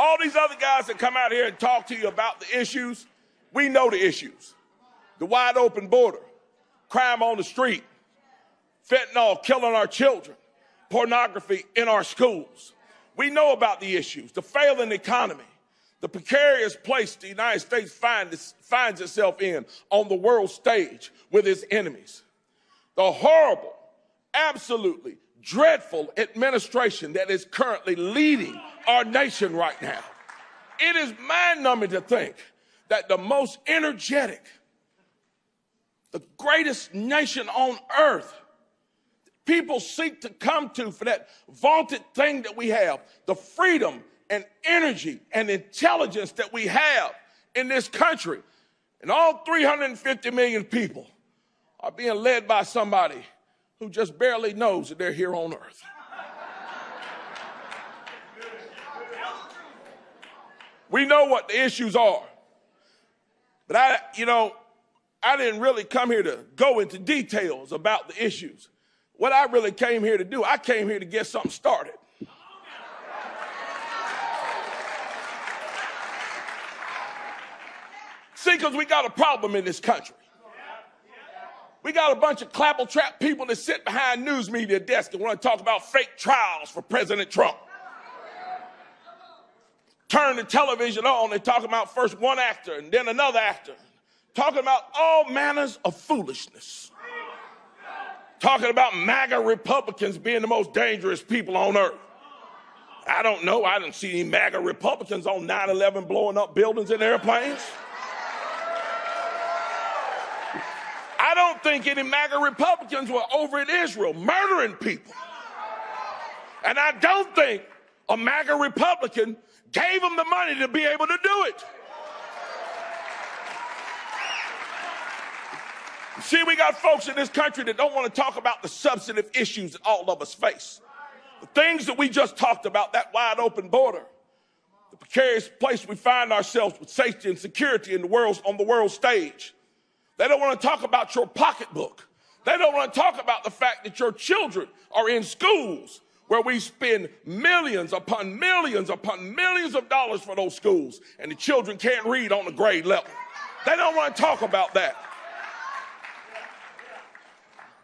All these other guys that come out here and talk to you about the issues, we know the issues. The wide open border, crime on the street, fentanyl killing our children, pornography in our schools. We know about the issues, the failing economy, the precarious place the United States finds itself in on the world stage with its enemies, the horrible, absolutely dreadful administration that is currently leading our nation right now. It is mind-numbing to think that the most energetic, the greatest nation on earth, people seek to come to for that vaunted thing that we have, the freedom and energy and intelligence that we have in this country. And all 350 million people are being led by somebody who just barely knows that they're here on earth. We know what the issues are. But I didn't really come here to go into details about the issues. What I really came here to do, I came here to get something started. See, because we got a problem in this country. We got a bunch of clapper-trap people that sit behind news media desks and want to talk about fake trials for President Trump. Turn the television on, they talk about first one actor and then another actor, talking about all manners of foolishness. Talking about MAGA Republicans being the most dangerous people on earth. I don't know, I didn't see any MAGA Republicans on 9/11 blowing up buildings and airplanes. I don't think any MAGA Republicans were over in Israel murdering people. And I don't think a MAGA Republican gave them the money to be able to do it. See, we got folks in this country that don't want to talk about the substantive issues that all of us face. The things that we just talked about, that wide open border, the precarious place we find ourselves with safety and security in on the world stage. They don't want to talk about your pocketbook. They don't want to talk about the fact that your children are in schools where we spend millions upon millions upon millions of dollars for those schools, and the children can't read on the grade level. They don't want to talk about that.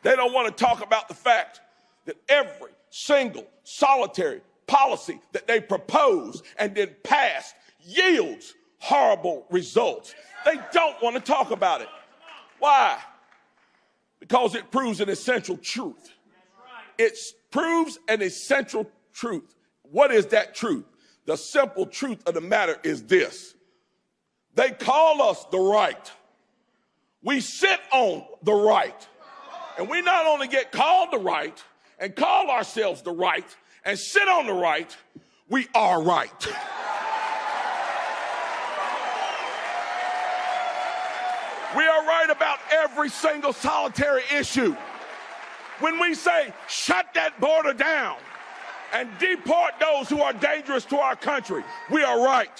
They don't want to talk about the fact that every single solitary policy that they propose and then pass yields horrible results. They don't want to talk about it. Why? Because it proves an essential truth. It proves an essential truth. What is that truth? The simple truth of the matter is this. They call us the right. We sit on the right. And we not only get called the right and call ourselves the right and sit on the right, we are right. We are right about every single solitary issue. When we say, shut that border down and deport those who are dangerous to our country, we are right.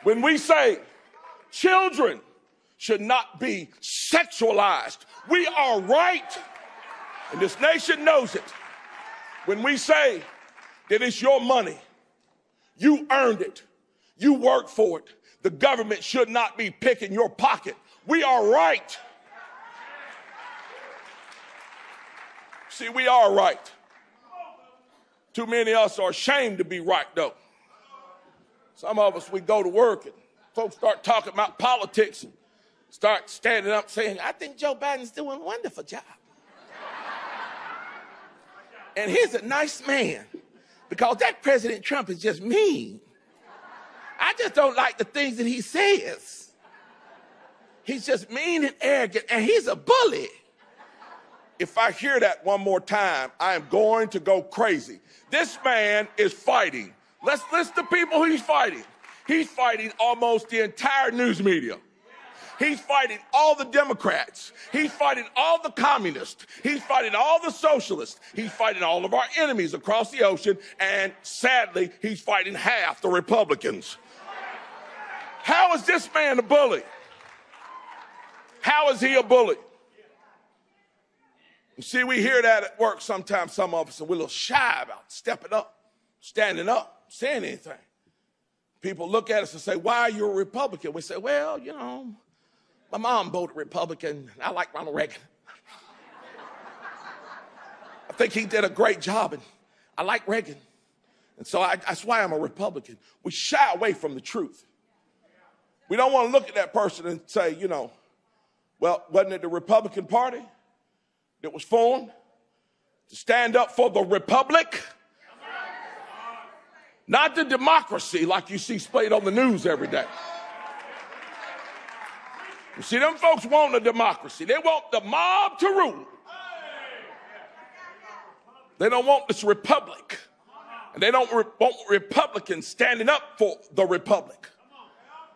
When we say, children should not be sexualized, we are right. And this nation knows it. When we say that it's your money, you earned it, you worked for it, the government should not be picking your pocket, we are right. See, we are right. Too many of us are ashamed to be right, though. Some of us, we go to work and folks start talking about politics and start standing up saying, I think Joe Biden's doing a wonderful job. And he's a nice man, because that President Trump is just mean. I just don't like the things that he says. He's just mean and arrogant, and he's a bully. If I hear that one more time, I am going to go crazy. This man is fighting. Let's list the people he's fighting. He's fighting almost the entire news media. He's fighting all the Democrats. He's fighting all the communists. He's fighting all the socialists. He's fighting all of our enemies across the ocean. And sadly, he's fighting half the Republicans. How is this man a bully? How is he a bully? You see, we hear that at work sometimes, some of us, and we're a little shy about stepping up, standing up. saying anything. People look at us and say, why are you a Republican? We say, well, my mom voted Republican. I like Ronald Reagan. I think he did a great job, and I like Reagan. And so that's why I'm a Republican. We shy away from the truth. We don't want to look at that person and say, well, wasn't it the Republican Party that was formed to stand up for the republic? Not the democracy like you see played on the news every day. You see, them folks want a democracy. They want the mob to rule. They don't want this republic. And they don't want Republicans standing up for the republic.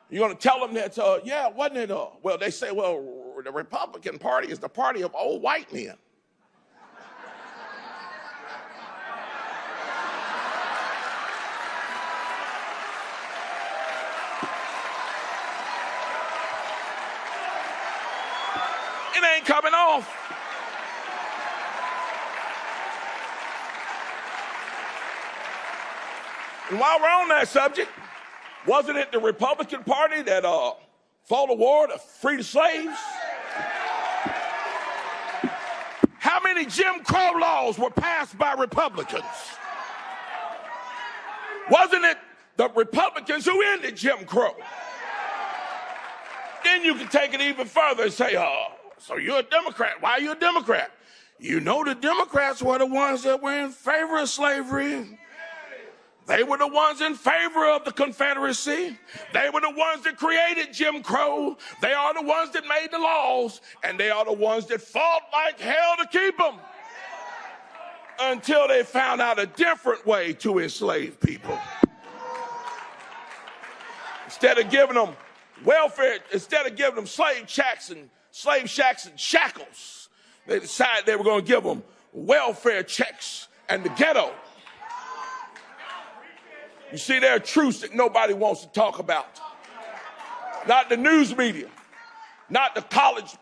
You're going to tell them that, wasn't it? Well, they say, well, the Republican Party is the party of old white men. It ain't coming off. And while we're on that subject, wasn't it the Republican Party that fought a war to free the slaves? How many Jim Crow laws were passed by Republicans? Wasn't it the Republicans who ended Jim Crow? Then you can take it even further and say, so you're a Democrat. Why are you a Democrat? The Democrats were the ones that were in favor of slavery. They were the ones in favor of the Confederacy. They were the ones that created Jim Crow. They are the ones that made the laws, and they are the ones that fought like hell to keep them until they found out a different way to enslave people. Instead of giving them welfare, instead of giving them slave shacks and shackles, they decided they were going to give them welfare checks and the ghetto. You see, there are truths that nobody wants to talk about. Not the news media, not the college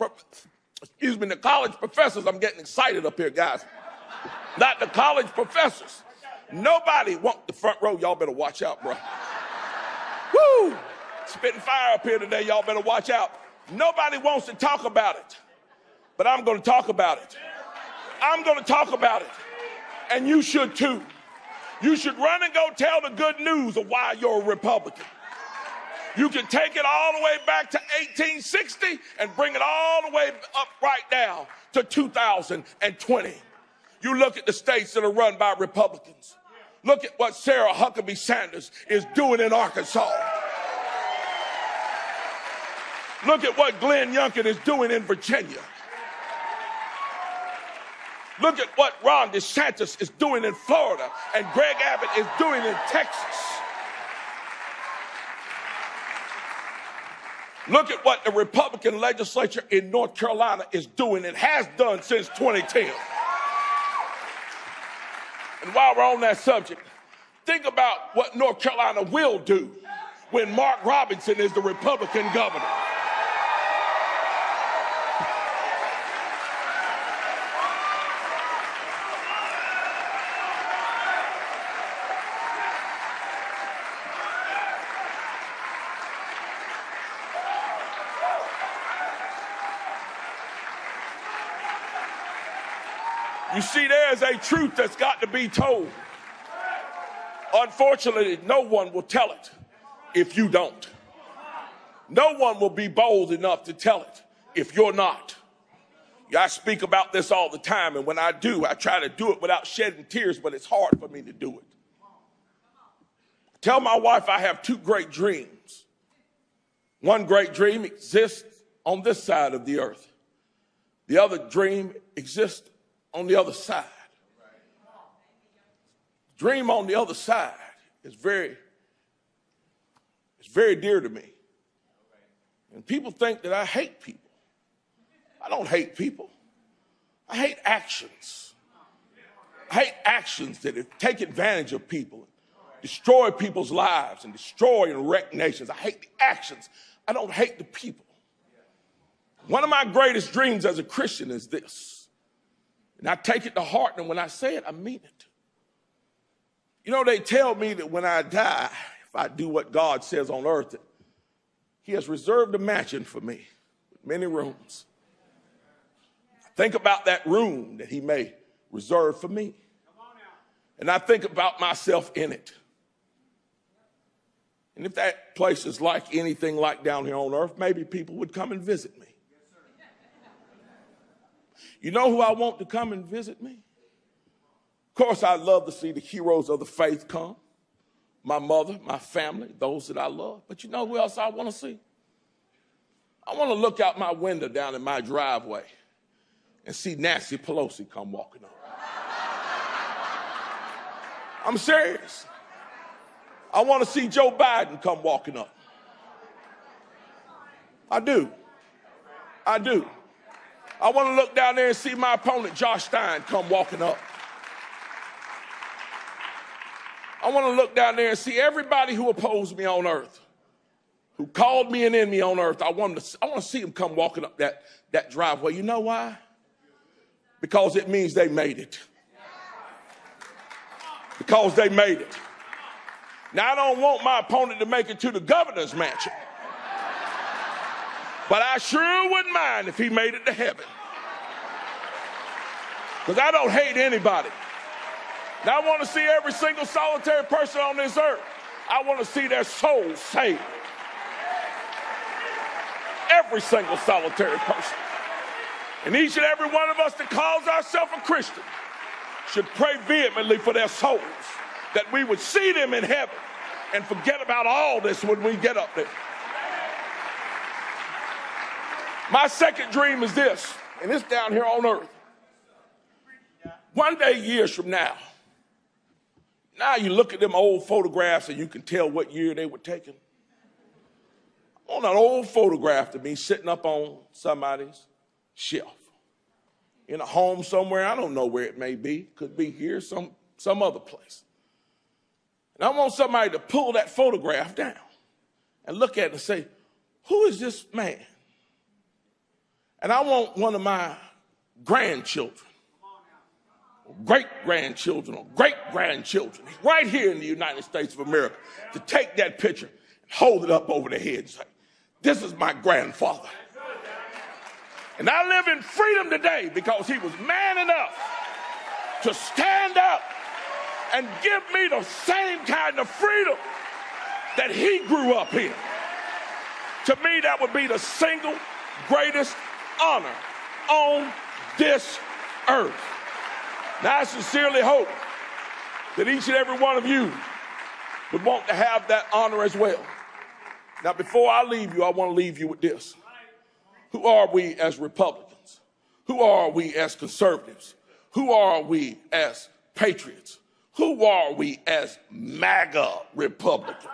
professors. I'm getting excited up here, guys. Not the college professors. Nobody wants the front row. Y'all better watch out, bro. Woo! Spitting fire up here today. Y'all better watch out. Nobody wants to talk about it, but I'm going to talk about it. I'm going to talk about it, and you should too. You should run and go tell the good news of why you're a Republican. You can take it all the way back to 1860 and bring it all the way up right now to 2020. You look at the states that are run by Republicans. Look at what Sarah Huckabee Sanders is doing in Arkansas. Look at what Glenn Youngkin is doing in Virginia. Look at what Ron DeSantis is doing in Florida and Greg Abbott is doing in Texas. Look at what the Republican legislature in North Carolina is doing and has done since 2010. And while we're on that subject, think about what North Carolina will do when Mark Robinson is the Republican governor. You see, there's a truth that's got to be told. Unfortunately, no one will tell it if you don't. No one will be bold enough to tell it if you're not. I speak about this all the time, and when I do, I try to do it without shedding tears, but it's hard for me to do it. I tell my wife I have two great dreams. One great dream exists on this side of the earth. The other dream exists on the other side. Dream on the other side is very dear to me. And people think that I hate people. I don't hate people. I hate actions. I hate actions that take advantage of people, destroy people's lives, and destroy and wreck nations. I hate the actions. I don't hate the people. One of my greatest dreams as a Christian is this. And I take it to heart, and when I say it, I mean it. You know, they tell me that when I die, if I do what God says on earth, that he has reserved a mansion for me with many rooms. Think about that room that he may reserve for me. And I think about myself in it. And if that place is like anything like down here on earth, maybe people would come and visit me. You know who I want to come and visit me? Of course, I'd love to see the heroes of the faith come. My mother, my family, those that I love. But you know who else I want to see? I want to look out my window down in my driveway and see Nancy Pelosi come walking up. I'm serious. I want to see Joe Biden come walking up. I do. I do. I want to look down there and see my opponent, Josh Stein, come walking up. I want to look down there and see everybody who opposed me on earth, who called me an enemy on earth. I want to see them come walking up that driveway. You know why? Because it means they made it. Because they made it. Now, I don't want my opponent to make it to the governor's mansion. But I sure wouldn't mind if he made it to heaven. Because I don't hate anybody. Now, I want to see every single solitary person on this earth. I want to see their soul saved. Every single solitary person. And each and every one of us that calls ourselves a Christian should pray vehemently for their souls, that we would see them in heaven and forget about all this when we get up there. My second dream is this, and it's down here on earth. One day, years from now you look at them old photographs and you can tell what year they were taken. I want an old photograph to be sitting up on somebody's shelf in a home somewhere. I don't know where it may be. Could be here, some other place. And I want somebody to pull that photograph down and look at it and say, who is this man? And I want one of my grandchildren, great-grandchildren, or great-grandchildren, right here in the United States of America, to take that picture and hold it up over their head and say, this is my grandfather. And I live in freedom today because he was man enough to stand up and give me the same kind of freedom that he grew up in. To me, that would be the single greatest honor on this earth. Now, I sincerely hope that each and every one of you would want to have that honor as well. Now, before I leave you, I want to leave you with this. Who are we as Republicans? Who are we as conservatives? Who are we as patriots? Who are we as MAGA Republicans?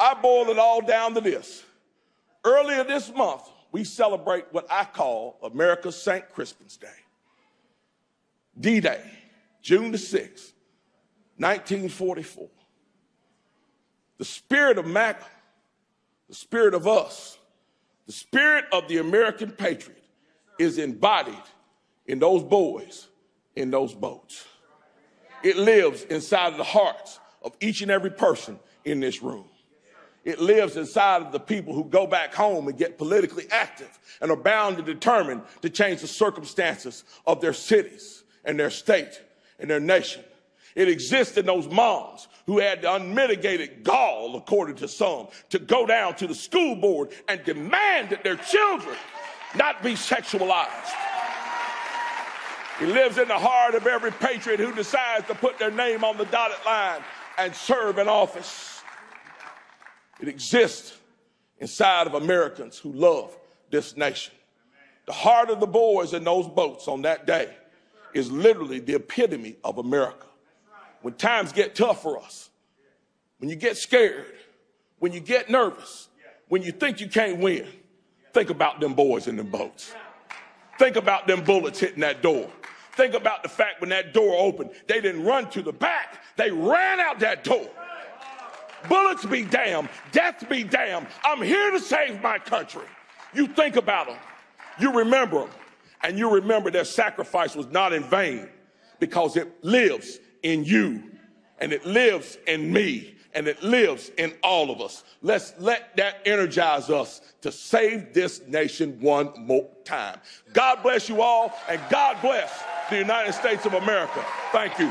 I boil it all down to this. Earlier this month, we celebrate what I call America's St. Crispin's Day. D-Day, June the 6th, 1944. The spirit of MAGA, the spirit of us, the spirit of the American patriot is embodied in those boys in those boats. It lives inside of the hearts of each and every person in this room. It lives inside of the people who go back home and get politically active and are bound and determined to change the circumstances of their cities and their state and their nation. It exists in those moms who had the unmitigated gall, according to some, to go down to the school board and demand that their children not be sexualized. It lives in the heart of every patriot who decides to put their name on the dotted line and serve in office. It exists inside of Americans who love this nation. The heart of the boys in those boats on that day is literally the epitome of America. When times get tough for us, when you get scared, when you get nervous, when you think you can't win, think about them boys in them boats. Think about them bullets hitting that door. Think about the fact when that door opened, they didn't run to the back, they ran out that door. Bullets be damned, death be damned. I'm here to save my country. You think about them, you remember them, and you remember their sacrifice was not in vain because it lives in you, and it lives in me, and it lives in all of us. Let's let that energize us to save this nation one more time. God bless you all, and God bless the United States of America. Thank you.